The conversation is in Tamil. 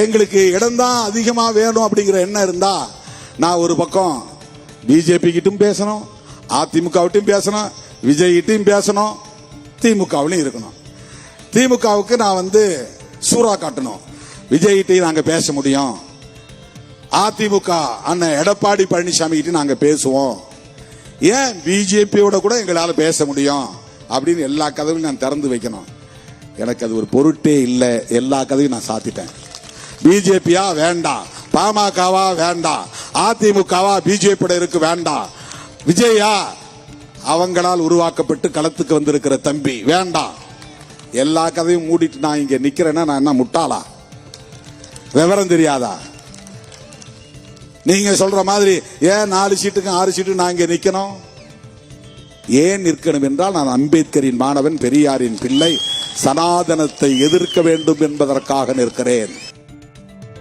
எங்களுக்கு இடம்தான் அதிகமா வேணும் அப்படிங்கிற எண்ணம் இருந்தா நான் ஒரு பக்கம் பிஜேபி கிட்டும் பேசணும், அதிமுகவிட்டும் பேசணும், விஜய் கிட்டும் பேசணும், திமுகவிலும் இருக்கணும். திமுகவுக்கு நான் சூறா காட்டணும். விஜய் கிட்டையும் நாங்க பேச முடியும், அதிமுக அண்ணன் எடப்பாடி பழனிசாமி கிட்ட நாங்க பேசுவோம், ஏன் பிஜேபியோட கூட எங்களால பேச முடியும் அப்படின்னு எல்லா கதவையும் நான் திறந்து வைக்கணும். எனக்கு அது ஒரு பொருட்டே இல்லை. எல்லா கதவையும் நான் சாத்திட்டேன். பிஜேபியா வேண்டாம், பாமகவா வேண்டாம், அதிமுகவா பிஜேபியோட இருக்கு வேண்டாம், விஜயா அவங்களால் உருவாக்கப்பட்டு களத்துக்கு வந்திருக்கிற தம்பி வேண்டாம். எல்லா கதையும் மூடிட்டு நான் இங்க நிக்கிறேன்னா நான் என்ன முட்டாளா? விவரம் தெரியாதா? நீங்க சொல்ற மாதிரி ஏன் 4 சீட்டுக்கு 6 சீட்டு நான் இங்க நிக்கணும்? ஏன் நிற்கணும் என்றால் நான் அம்பேத்கரின் மாணவன், பெரியாரின் பிள்ளை, சனாதனத்தை எதிர்க்க வேண்டும் என்பதற்காக நிற்கிறேன்.